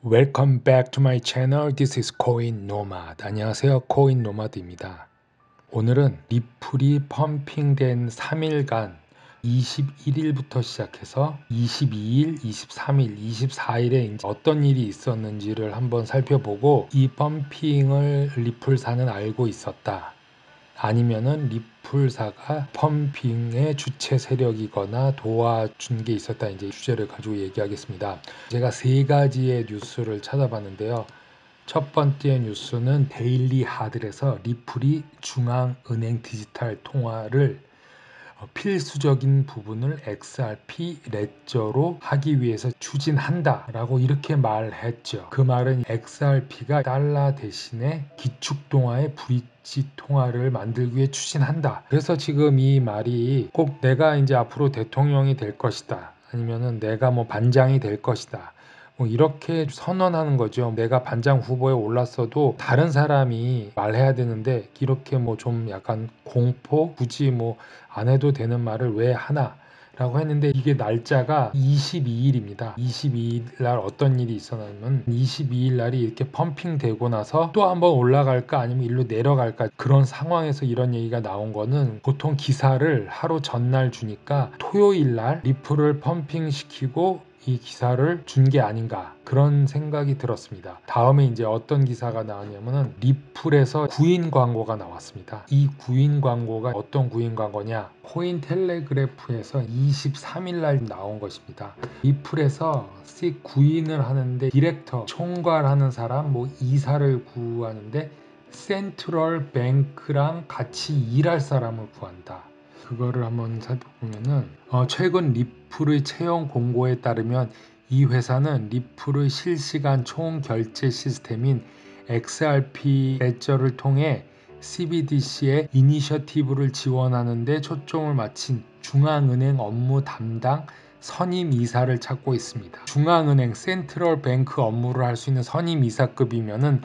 Welcome back to my channel. This is Coin Nomad. 안녕하세요. 코인 노마드입니다. 오늘은 리플이 펌핑된 3일간 21일부터 시작해서 22일, 23일, 24일에 어떤 일이 있었는지를 한번 살펴보고 이 펌핑을 리플사는 알고 있었다. 아니면은 리플사가 펌핑의 주체 세력이거나 도와준 게 있었다. 이제 주제를 가지고 얘기하겠습니다. 제가 세 가지의 뉴스를 찾아봤는데요. 첫 번째 뉴스는 데일리 하들에서 리플이 중앙은행 디지털 통화를 필수적인 부분을 XRP 레저로 하기 위해서 추진한다라고 이렇게 말했죠. 그 말은 XRP가 달러 대신에 기축통화의 브릿지 통화를 만들기 위해 추진한다. 그래서 지금 이 말이 꼭 내가 이제 앞으로 대통령이 될 것이다. 아니면은 내가 뭐 반장이 될 것이다. 뭐 이렇게 선언하는 거죠. 내가 반장 후보에 올랐어도 다른 사람이 말해야 되는데 이렇게 뭐 좀 약간 공포, 굳이 뭐 안 해도 되는 말을 왜 하나? 라고 했는데 이게 날짜가 22일입니다. 22일 날 어떤 일이 있었냐면 22일 날이 이렇게 펌핑 되고 나서 또 한번 올라갈까 아니면 일로 내려갈까 그런 상황에서 이런 얘기가 나온 거는 보통 기사를 하루 전날 주니까 토요일 날 리플을 펌핑 시키고 이 기사를 준 게 아닌가 그런 생각이 들었습니다. 다음에 이제 어떤 기사가 나왔냐면은 리플에서 구인 광고가 나왔습니다. 이 구인 광고가 어떤 구인 광고냐? 코인텔레그래프에서 23일 날 나온 것입니다. 리플에서 구인을 하는데 디렉터, 총괄하는 사람, 뭐 이사를 구하는데 센트럴 뱅크랑 같이 일할 사람을 구한다. 그거를 한번 살펴보면은 최근 리플의 채용 공고에 따르면 이 회사는 리플의 실시간 총 결제 시스템인 XRP 레저를 통해 CBDC의 이니셔티브를 지원하는 데 초점을 맞춘 중앙은행 업무 담당 선임 이사를 찾고 있습니다. 중앙은행 센트럴 뱅크 업무를 할 수 있는 선임 이사급이면은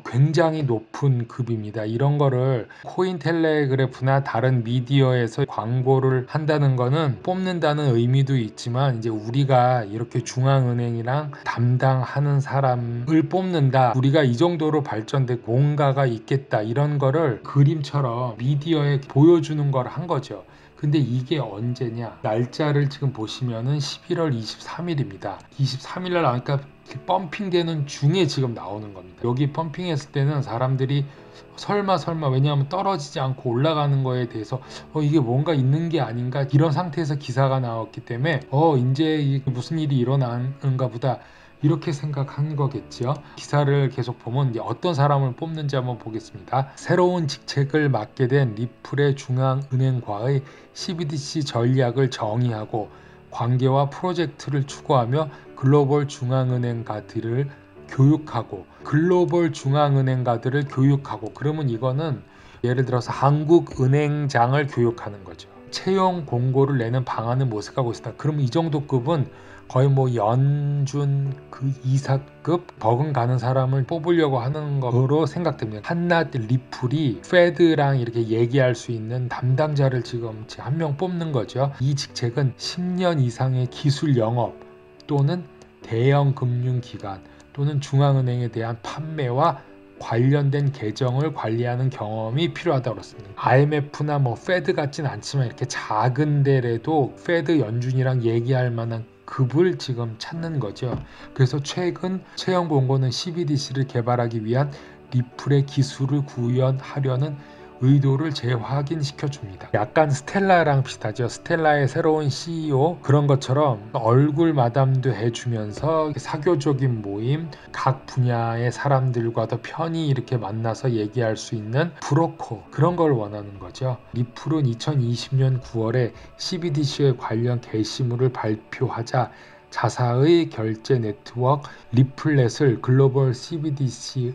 굉장히 높은 급입니다. 이런 거를 코인텔레그래프나 다른 미디어에서 광고를 한다는 거는 뽑는다는 의미도 있지만 이제 우리가 이렇게 중앙은행이랑 담당하는 사람을 뽑는다. 우리가 이 정도로 발전돼 뭔가가 있겠다. 이런 거를 그림처럼 미디어에 보여주는 걸 한 거죠. 근데 이게 언제냐? 날짜를 지금 보시면은 11월 23일입니다. 23일날 나니까 펌핑되는 중에 지금 나오는 겁니다. 여기 펌핑했을 때는 사람들이 설마 왜냐하면 떨어지지 않고 올라가는 거에 대해서 이게 뭔가 있는 게 아닌가 이런 상태에서 기사가 나왔기 때문에 이제 무슨 일이 일어나는가 보다 이렇게 생각한 거겠죠. 기사를 계속 보면 이제 어떤 사람을 뽑는지 한번 보겠습니다. 새로운 직책을 맡게 된 리플의 중앙은행과의 CBDC 전략을 정의하고 관계와 프로젝트를 추구하며 글로벌 중앙은행가들을 교육하고 그러면 이거는 예를 들어서 한국은행장을 교육하는 거죠. 채용 공고를 내는 방안을 모색하고 있다. 그럼 이 정도 급은 거의 뭐 연준 그 이사급 버금가는 사람을 뽑으려고 하는 거로 생각됩니다. 한낱 리플이 페드랑 이렇게 얘기할 수 있는 담당자를 지금 한 명 뽑는 거죠. 이 직책은 10년 이상의 기술 영업 또는 대형 금융기관 또는 중앙은행에 대한 판매와 관련된 계정을 관리하는 경험이 필요하다고 그랬습니다. IMF나 뭐 페드 같진 않지만 이렇게 작은 데라도 페드 연준이랑 얘기할 만한 급을 지금 찾는 거죠. 그래서 최근 채용 공고는 CBDC를 개발하기 위한 리플의 기술을 구현하려는 의도를 재확인시켜 줍니다. 약간 스텔라랑 비슷하죠. 스텔라의 새로운 CEO 그런 것처럼 얼굴 마담도 해주면서 사교적인 모임, 각 분야의 사람들과 더 편히 이렇게 만나서 얘기할 수 있는 브로커 그런 걸 원하는 거죠. 리플은 2020년 9월에 CBDC에 관련 게시물을 발표하자 자사의 결제 네트워크 리플렛을 글로벌 CBDC의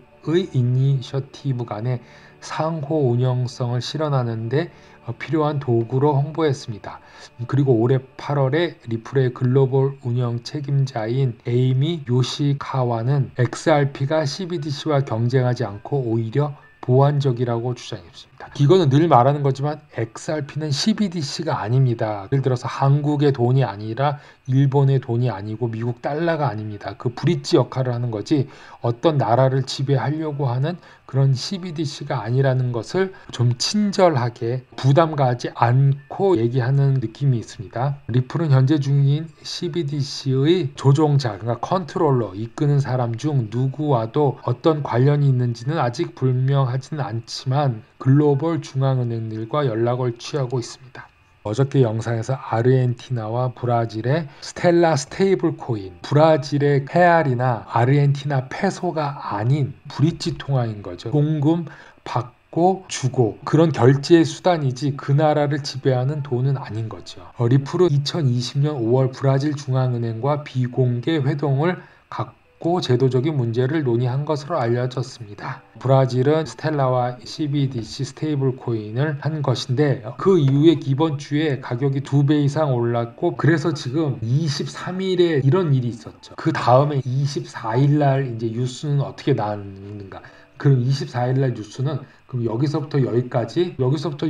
이니셔티브 간의 상호 운영성을 실현하는데 필요한 도구로 홍보했습니다. 그리고 올해 8월에 리플의 글로벌 운영 책임자인 에이미 요시카와는 XRP가 CBDC와 경쟁하지 않고 오히려 보완적이라고 주장했습니다. 이거는 늘 말하는 거지만 XRP는 CBDC가 아닙니다. 예를 들어서 한국의 돈이 아니라 일본의 돈이 아니고 미국 달러가 아닙니다. 그 브릿지 역할을 하는 거지 어떤 나라를 지배하려고 하는 그런 CBDC가 아니라는 것을 좀 친절하게 부담 가지 않고 얘기하는 느낌이 있습니다. 리플은 현재 중인 CBDC의 조종자, 그러니까 컨트롤러, 이끄는 사람 중 누구와도 어떤 관련이 있는지는 아직 불명하지는 않지만 글로벌 중앙은행들과 연락을 취하고 있습니다. 어저께 영상에서 아르헨티나와 브라질의 스텔라 스테이블 코인, 브라질의 페알이나 아르헨티나 페소가 아닌 브릿지 통화인 거죠. 송금 받고 주고 그런 결제 수단이지 그 나라를 지배하는 돈은 아닌 거죠. 리플은 2020년 5월 브라질 중앙은행과 비공개 회동을 갖고 제도적인 문제를 논의한 것으로 알려졌습니다. 브라질은 스텔라와 CBDC 스테이블 코인을 한 것인데 그 이후에 이번 주에 가격이 2배 이상 올랐고 그래서 지금 23일에 이런 일이 있었죠. 그 다음에 24일 날 이제 뉴스는 어떻게 나왔는가? 그럼 24일 날 뉴스는 그럼 여기서부터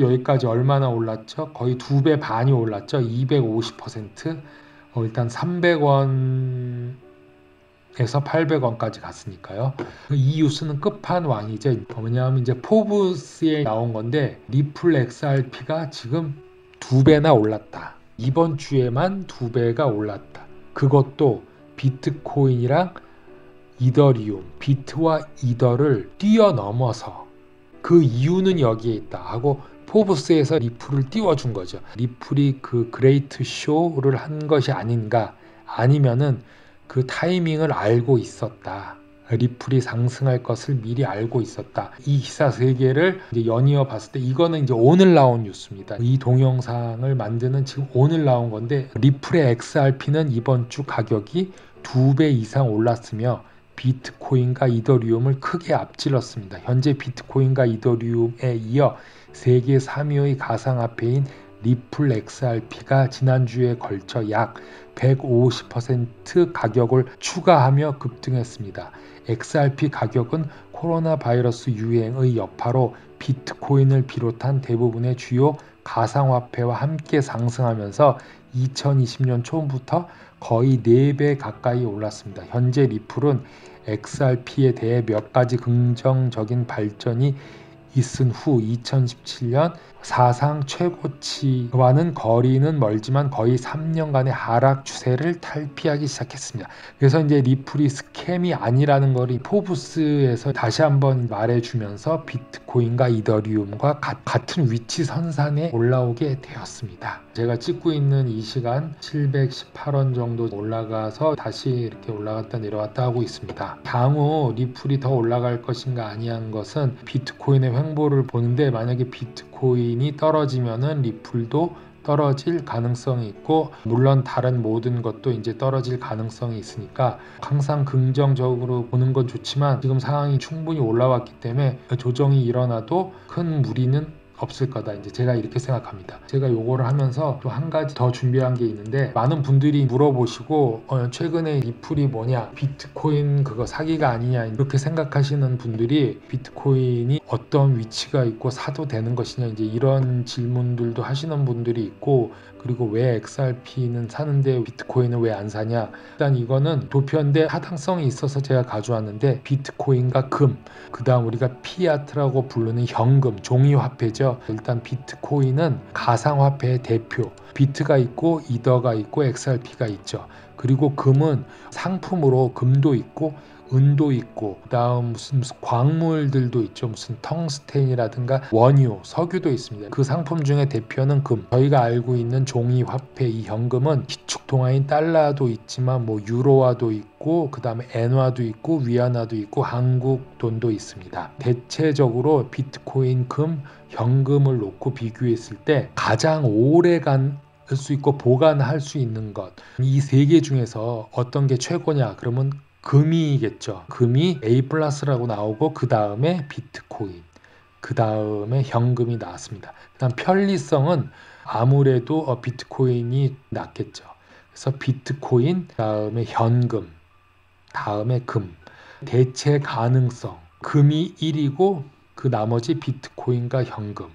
여기까지 얼마나 올랐죠? 거의 2배 반이 올랐죠. 250%. 일단 300원 에서 800원까지 갔으니까요. 이 뉴스는 끝판왕이죠. 뭐냐면 이제 포브스에 나온 건데 리플 XRP가 지금 2배나 올랐다. 이번 주에만 2배가 올랐다. 그것도 비트코인이랑 이더리움, 비트와 이더를 뛰어넘어서 그 이유는 여기에 있다 하고 포브스에서 리플을 띄워준 거죠. 리플이 그 그레이트 쇼를 한 것이 아닌가, 아니면은 그 타이밍을 알고 있었다. 리플이 상승할 것을 미리 알고 있었다. 이 기사 세 개를 이제 연이어 봤을 때 이거는 이제 오늘 나온 뉴스입니다. 이 동영상을 만드는 지금 오늘 나온 건데 리플의 XRP는 이번 주 가격이 2배 이상 올랐으며 비트코인과 이더리움을 크게 앞질렀습니다. 현재 비트코인과 이더리움에 이어 세계 3위의 가상화폐인 리플 XRP가 지난주에 걸쳐 약 150% 가격을 추가하며 급등했습니다. XRP 가격은 코로나 바이러스 유행의 여파로 비트코인을 비롯한 대부분의 주요 가상화폐와 함께 상승하면서 2020년 초부터 거의 4배 가까이 올랐습니다. 현재 리플은 XRP에 대해 몇 가지 긍정적인 발전이 있은 후 2017년 사상 최고치와는 거리는 멀지만 거의 3년간의 하락 추세를 탈피하기 시작했습니다. 그래서 이제 리플이 스캠이 아니라는 것이 포브스에서 다시 한번 말해주면서 비트코인과 이더리움과 같은 위치 선상에 올라오게 되었습니다. 제가 찍고 있는 이 시간 718원 정도 올라가서 다시 이렇게 올라갔다 내려왔다 하고 있습니다. 향후 리플이 더 올라갈 것인가 아니한 것은 비트코인의 횡보를 보는데 만약에 비트코인이 떨어지면은 리플도 떨어질 가능성이 있고 물론 다른 모든 것도 이제 떨어질 가능성이 있으니까 항상 긍정적으로 보는 건 좋지만 지금 상황이 충분히 올라왔기 때문에 조정이 일어나도 큰 무리는 없을 거다. 이제 제가 이렇게 생각합니다. 제가 요거를 하면서 또 한 가지 더 준비한 게 있는데 많은 분들이 물어보시고 최근에 리플이 뭐냐, 비트코인 그거 사기가 아니냐 이렇게 생각하시는 분들이 비트코인이 어떤 위치가 있고 사도 되는 것이냐 이제 이런 질문들도 하시는 분들이 있고 그리고 왜 XRP는 사는데 비트코인은 왜 안 사냐. 일단 이거는 도표인데 타당성이 있어서 제가 가져왔는데 비트코인과 금, 그 다음 우리가 피아트라고 부르는 현금, 종이화폐죠. 일단 비트코인은 가상화폐의 대표, 비트가 있고 이더가 있고 XRP가 있죠. 그리고 금은 상품으로 금도 있고 은도 있고 그다음 무슨 광물들도 있죠. 무슨 텅스텐이라든가 원유, 석유도 있습니다. 그 상품 중에 대표는 금. 저희가 알고 있는 종이 화폐 이 현금은 기축 통화인 달러도 있지만 뭐 유로화도 있고 그다음에 엔화도 있고 위안화도 있고 한국 돈도 있습니다. 대체적으로 비트코인, 금, 현금을 놓고 비교했을 때 가장 오래간 할 수 있고 보관할 수 있는 것, 이 세 개 중에서 어떤 게 최고냐 그러면 금이겠죠. 금이 A+라고 나오고 그 다음에 비트코인, 그 다음에 현금이 나왔습니다. 그다음 편리성은 아무래도 비트코인이 낫겠죠. 그래서 비트코인, 다음에 현금, 다음에 금. 대체 가능성, 금이 1이고 그 나머지 비트코인과 현금.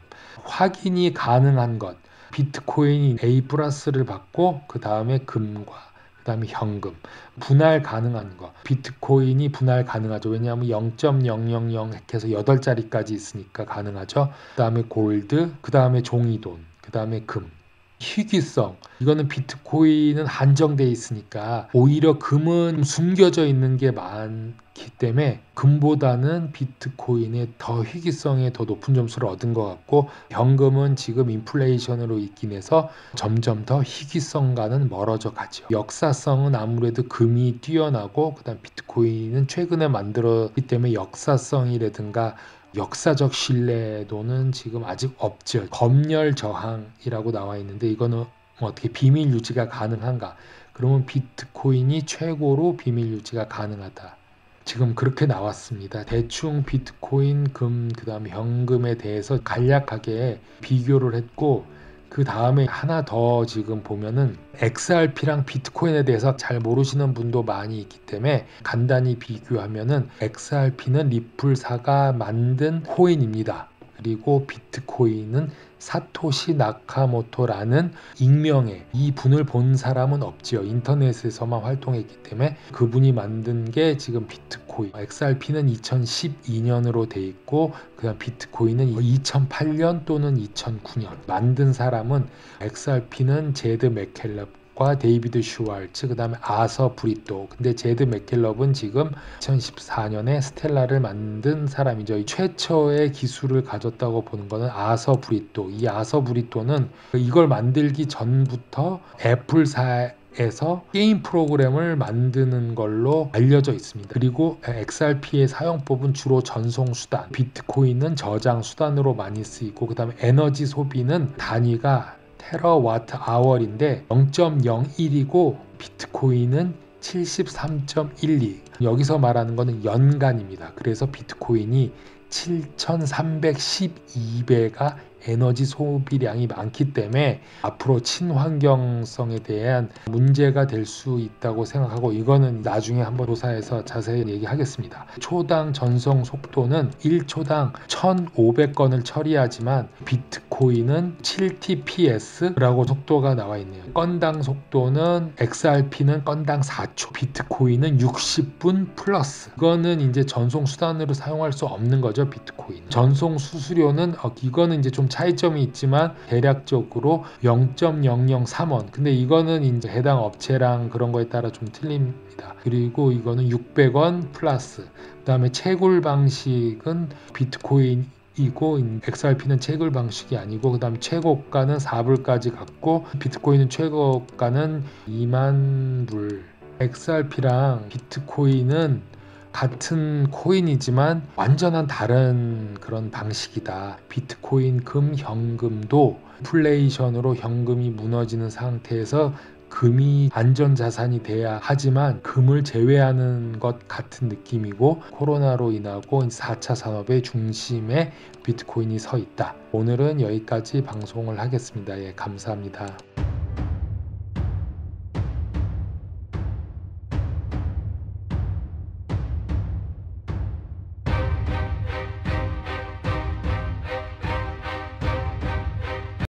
확인이 가능한 것, 비트코인이 A+를 받고 그 다음에 금과 그다음에 현금, 분할 가능한 거. 비트코인이 분할 가능하죠. 왜냐하면 0.000 해서 8자리까지 있으니까 가능하죠. 그다음에 골드, 그다음에 종이돈, 그다음에 금. 희귀성, 이거는 비트코인은 한정돼 있으니까 오히려 금은 숨겨져 있는 게 많기 때문에 금보다는 비트코인의 더 희귀성에 더 높은 점수를 얻은 것 같고, 현금은 지금 인플레이션으로 있긴 해서 점점 더 희귀성과는 멀어져 가죠. 역사성은 아무래도 금이 뛰어나고, 그다음 비트코인은 최근에 만들었기 때문에 역사성이라든가 역사적 신뢰도는 지금 아직 없죠. 검열 저항이라고 나와 있는데 이거는 어떻게 비밀 유지가 가능한가? 그러면 비트코인이 최고로 비밀 유지가 가능하다. 지금 그렇게 나왔습니다. 대충 비트코인, 금, 그다음에 현금에 대해서 간략하게 비교를 했고, 그 다음에 하나 더 지금 보면은 XRP랑 비트코인에 대해서 잘 모르시는 분도 많이 있기 때문에 간단히 비교하면은 XRP는 리플사가 만든 코인입니다. 그리고 비트코인은 사토시 나카모토라는 익명의, 이 분을 본 사람은 없지요. 인터넷에서만 활동했기 때문에 그분이 만든 게 지금 비트코인. XRP는 2012년으로 돼 있고, 그다음 비트코인은 2008년 또는 2009년. 만든 사람은 XRP는 제드 맥켈럽과 데이비드 슈왈츠, 그 다음에 아서 브리또. 근데 제드 맥켈럽은 지금 2014년에 스텔라를 만든 사람이죠. 최초의 기술을 가졌다고 보는 거는 아서 브리또. 이 아서 브리또는 이걸 만들기 전부터 애플사에서 게임 프로그램을 만드는 걸로 알려져 있습니다. 그리고 XRP의 사용법은 주로 전송 수단, 비트코인은 저장 수단으로 많이 쓰이고, 그 다음에 에너지 소비는 단위가 테라와트 아워인데 0.01이고 비트코인은 73.12. 여기서 말하는 거는 연간입니다. 그래서 비트코인이 7312배가 에너지 소비량이 많기 때문에 앞으로 친환경성에 대한 문제가 될 수 있다고 생각하고, 이거는 나중에 한번 조사해서 자세히 얘기하겠습니다. 초당 전송 속도는 1초당 1500건을 처리하지만 비트코인은 7TPS라고 속도가 나와 있네요. 건당 속도는 XRP는 건당 4초, 비트코인은 60분 플러스. 이거는 이제 전송 수단으로 사용할 수 없는 거죠. 비트코인 전송 수수료는 이거는 이제 좀 차이점이 있지만 대략적으로 0.003원. 근데 이거는 이제 해당 업체랑 그런 거에 따라 좀 틀립니다. 그리고 이거는 600원 플러스. 그다음에 채굴 방식은 비트코인이고 XRP는 채굴 방식이 아니고, 그다음 최고가는 4불까지 갔고, 비트코인은 최고가는 2만 불. XRP랑 비트코인은 같은 코인이지만 완전한 다른 그런 방식이다. 비트코인, 금, 현금도 인플레이션으로 현금이 무너지는 상태에서 금이 안전자산이 돼야 하지만 금을 제외하는 것 같은 느낌이고, 코로나로 인하고 4차 산업의 중심에 비트코인이 서 있다. 오늘은 여기까지 방송을 하겠습니다. 예, 감사합니다.